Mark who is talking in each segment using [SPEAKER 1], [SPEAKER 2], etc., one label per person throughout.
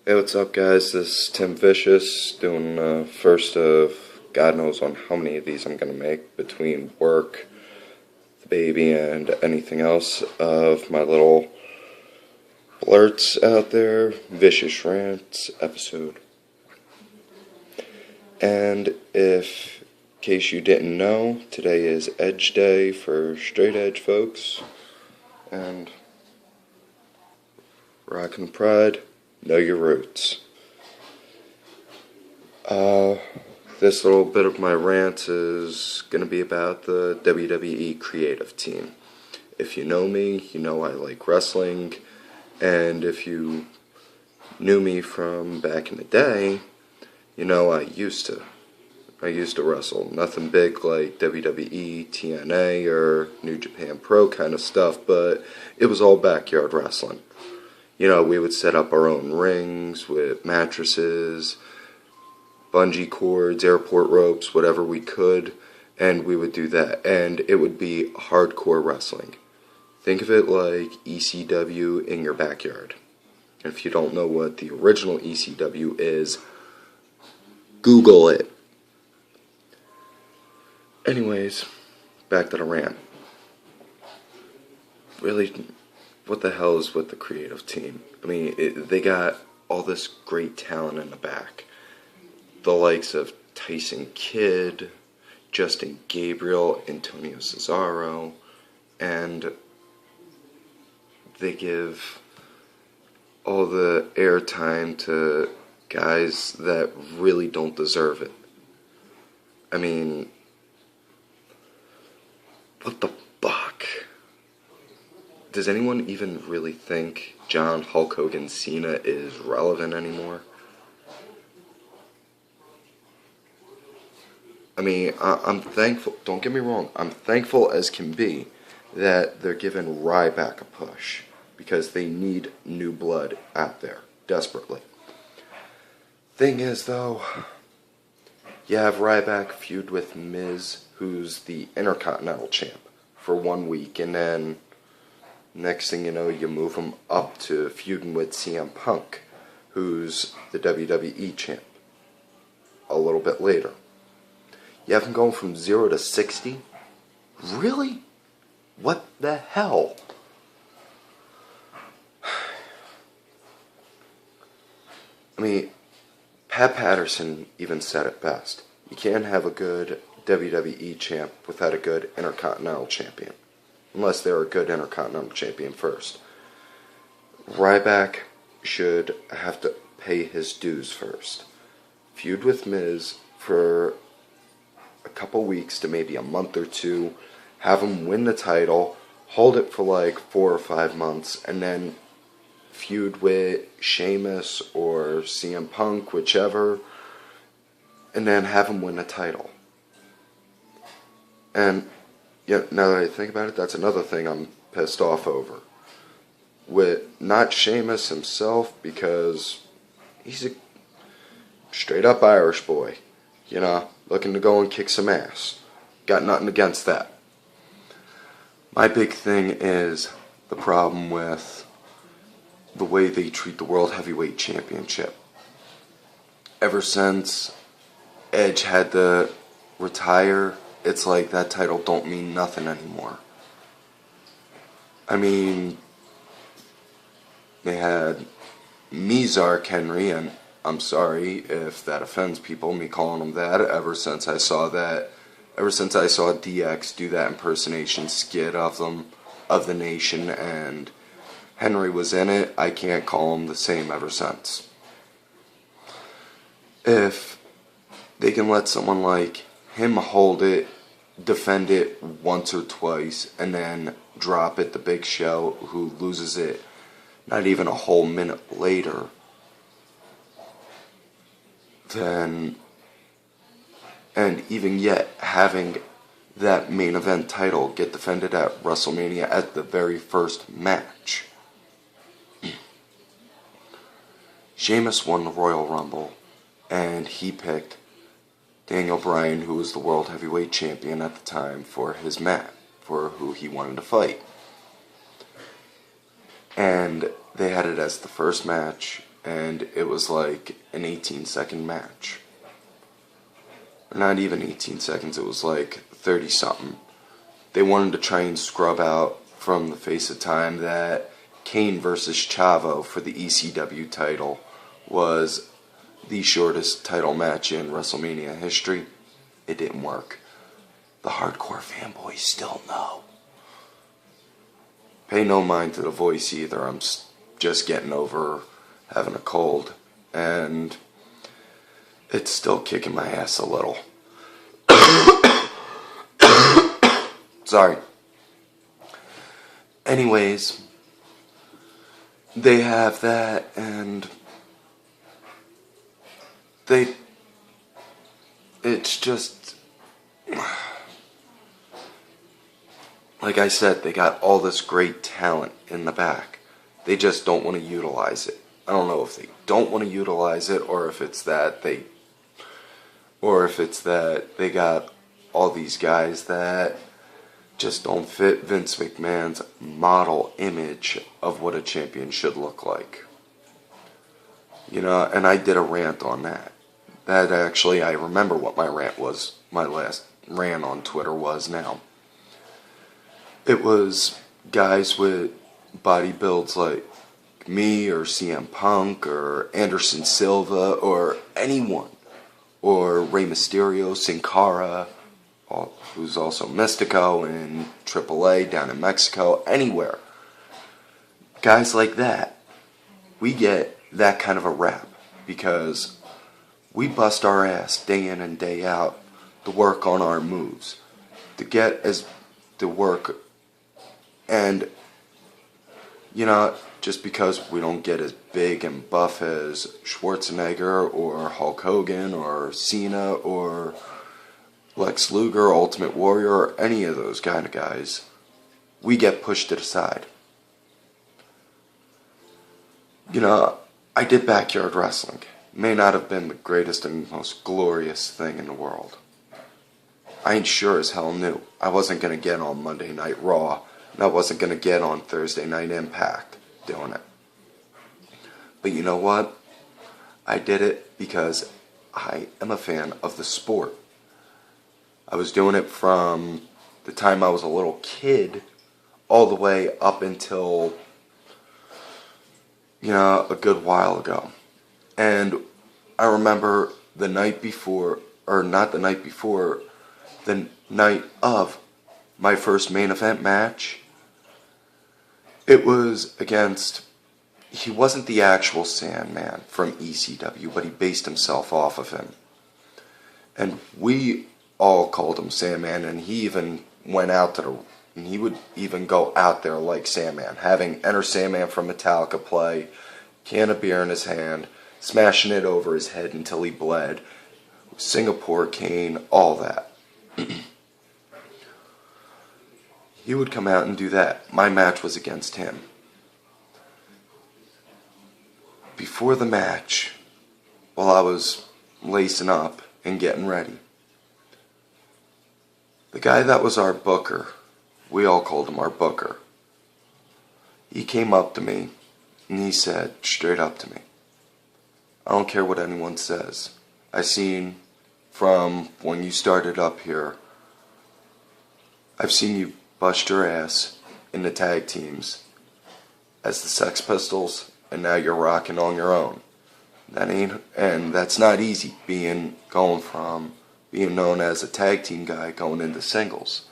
[SPEAKER 1] Hey, what's up, guys? This is Tim Vicious doing first of God knows on how many of these I'm going to make between work, the baby, and anything else of my little blurts out there. Vicious Rants episode. And if, in case you didn't know, today is Edge Day for straight edge folks. And rockin' pride, know your roots. This little bit of my rant is going to be about the WWE creative team. If you know me, you know I like wrestling, and if you knew me from back in the day, you know I used to wrestle. Nothing big like WWE, TNA, or New Japan Pro kind of stuff, but it was all backyard wrestling. You know, we would set up our own rings with mattresses, bungee cords, airport ropes, whatever we could, and we would do that. And it would be hardcore wrestling. Think of it like ECW in your backyard. If you don't know what the original ECW is, Google it. Anyways, back to the rant. Really, what the hell is with the creative team? I mean, they got all this great talent in the back. The likes of Tyson Kidd, Justin Gabriel, Antonio Cesaro, and they give all the airtime to guys that really don't deserve it. I mean, what the fuck? Does anyone even really think John Hulk Hogan Cena is relevant anymore? I mean, I'm thankful, don't get me wrong, I'm thankful as can be that they're giving Ryback a push because they need new blood out there, desperately. Thing is, though, you have Ryback feud with Miz, who's the Intercontinental Champ, for 1 week, and then next thing you know, you move him up to feuding with CM Punk, who's the WWE Champ, a little bit later. You have him going from 0 to 60? Really? What the hell? I mean, Pat Patterson even said it best. You can't have a good WWE champ without a good Intercontinental Champion. Unless they're a good Intercontinental Champion first. Ryback should have to pay his dues first. Feud with Miz for a couple weeks to maybe a month or two, have him win the title, hold it for like 4 or 5 months, and then feud with Sheamus or CM Punk, whichever, and then have him win the title. And yeah, now that I think about it, that's another thing I'm pissed off over. With not Sheamus himself, because he's a straight up Irish boy, you know, looking to go and kick some ass. Got nothing against that. My big thing is the problem with the way they treat the World Heavyweight Championship. Ever since Edge had to retire, it's like that title don't mean nothing anymore. I mean, they had Mizark Henry, and I'm sorry if that offends people, me calling him that, ever since I saw DX do that impersonation skit of them, of the nation, and Henry was in it, I can't call him the same ever since. If they can let someone like him hold it, defend it once or twice, and then drop it the Big Show, who loses it not even a whole minute later, then, and even yet having that main event title get defended at WrestleMania at the very first match. Sheamus won the Royal Rumble, and he picked Daniel Bryan, who was the World Heavyweight Champion at the time, for his match, for who he wanted to fight. And they had it as the first match and it was like an 18-second match. Not even 18 seconds, it was like 30 something. They wanted to try and scrub out from the face of time that Kane versus Chavo for the ECW title was the shortest title match in WrestleMania history. It didn't work. The hardcore fanboys still know. Pay no mind to the voice either. I'm just getting over having a cold, and it's still kicking my ass a little. Sorry. Anyways, they have that, and it's just, like I said, they got all this great talent in the back. They just don't want to utilize it. I don't know if they don't want to utilize it, or if it's that they got all these guys that just don't fit Vince McMahon's model image of what a champion should look like. You know, and I did a rant on that. That actually, I remember what my rant was, my last rant on Twitter was now. It was guys with body builds like me, or CM Punk, or Anderson Silva, or anyone, or Rey Mysterio, Sin Cara, who's also Mystico in AAA down in Mexico, anywhere. Guys like that, we get that kind of a rap because we bust our ass day in and day out to work on our moves, to work, and you know, just because we don't get as big and buff as Schwarzenegger or Hulk Hogan or Cena or Lex Luger, Ultimate Warrior, or any of those kind of guys, we get pushed to the side. You know, I did backyard wrestling. May not have been the greatest and most glorious thing in the world. I ain't sure as hell knew I wasn't going to get on Monday Night Raw, and I wasn't going to get on Thursday Night Impact doing it. But you know what? I did it because I am a fan of the sport. I was doing it from the time I was a little kid all the way up until, you know, a good while ago. And I remember the night before, or not the night before, the night of my first main event match, it was against, he wasn't the actual Sandman from ECW, but he based himself off of him. And we all called him Sandman, and he even went out to and he would even go out there like Sandman, having Enter Sandman from Metallica play, can of beer in his hand, smashing it over his head until he bled, Singapore cane, all that. He would come out and do that. My match was against him. Before the match, while I was lacing up and getting ready, the guy that was our booker, we all called him our booker, he came up to me and he said straight up to me, I don't care what anyone says. I seen from when you started up here, I've seen you bust your ass in the tag teams as the Sex Pistols, and now you're rocking on your own. And that's not easy, going from being known as a tag team guy going into singles.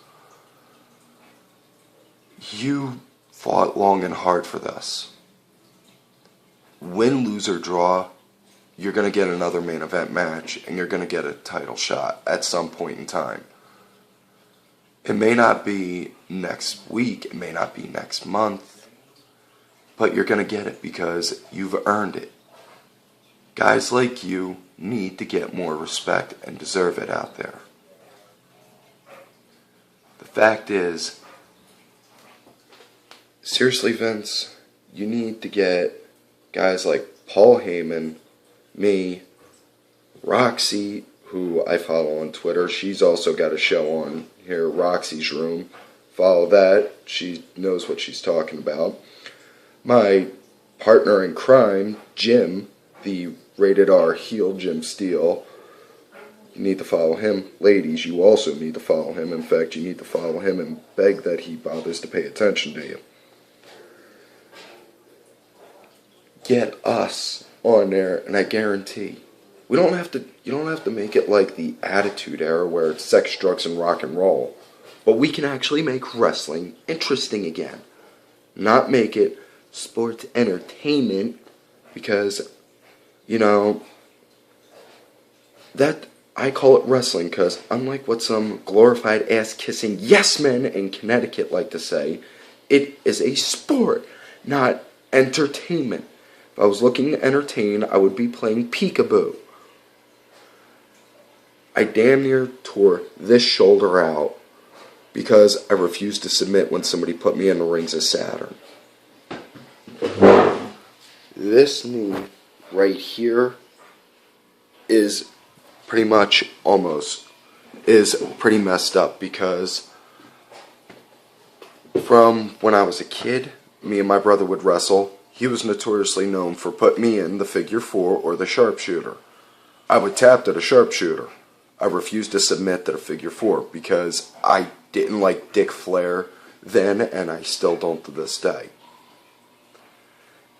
[SPEAKER 1] You fought long and hard for this. Win, lose, or draw, you're going to get another main event match, and you're going to get a title shot at some point in time. It may not be next week, it may not be next month, but you're going to get it because you've earned it. Guys like you need to get more respect and deserve it out there. The fact is, seriously, Vince, you need to get guys like Paul Heyman, me, Roxy, who I follow on Twitter. She's also got a show on here, Roxy's Room. Follow that. She knows what she's talking about. My partner in crime, Jim, the rated R heel Jim Steele. You need to follow him. Ladies, you also need to follow him. In fact, you need to follow him and beg that he bothers to pay attention to you. Get us on there, and I guarantee you don't have to make it like the Attitude Era where it's sex, drugs, and rock and roll. But we can actually make wrestling interesting again. Not make it sports entertainment, because, that I call it wrestling because, unlike what some glorified ass-kissing yes-men in Connecticut like to say, it is a sport, not entertainment. If I was looking to entertain, I would be playing peekaboo. I damn near tore this shoulder out because I refused to submit when somebody put me in the rings of Saturn. This knee right here is pretty messed up because from when I was a kid, me and my brother would wrestle. He was notoriously known for putting me in the figure 4 or the sharpshooter. I would tap to the sharpshooter. I refused to submit to the figure 4 because I didn't like Dic Flair then, and I still don't to this day.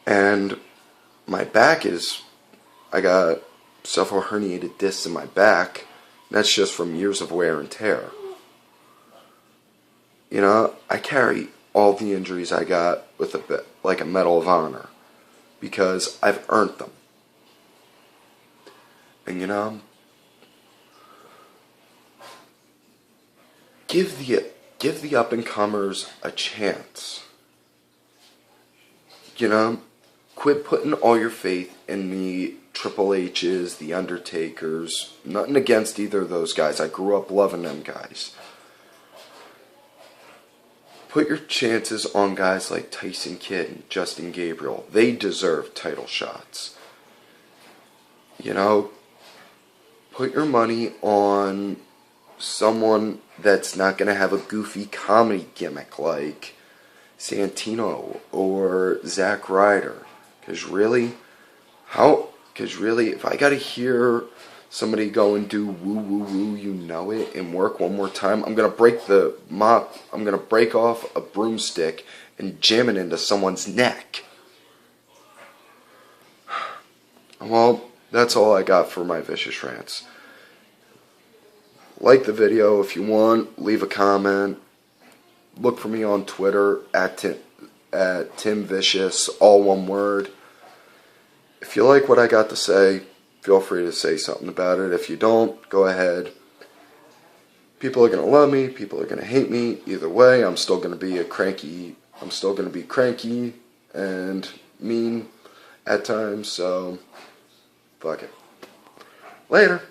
[SPEAKER 1] And my back I got several herniated discs in my back. That's just from years of wear and tear. I carry all the injuries I got with like a Medal of Honor because I've earned them. And give the up and comers a chance. Quit putting all your faith in the Triple H's, the Undertakers. Nothing against either of those guys. I grew up loving them guys. Put your chances on guys like Tyson Kidd and Justin Gabriel. They deserve title shots. Put your money on someone that's not going to have a goofy comedy gimmick like Santino or Zack Ryder. Because really, if I got to hear somebody go and do woo woo woo, it, and work one more time, I'm going to break the mop, I'm going to break off a broomstick and jam it into someone's neck. Well, that's all I got for my vicious rants. Like the video if you want, leave a comment. Look for me on Twitter at Tim Vicious, all one word. If you like what I got to say, feel free to say something about it. If you don't, go ahead. People are going to love me, people are going to hate me. Either way, I'm still going to be cranky and mean at times, so fuck it. Later.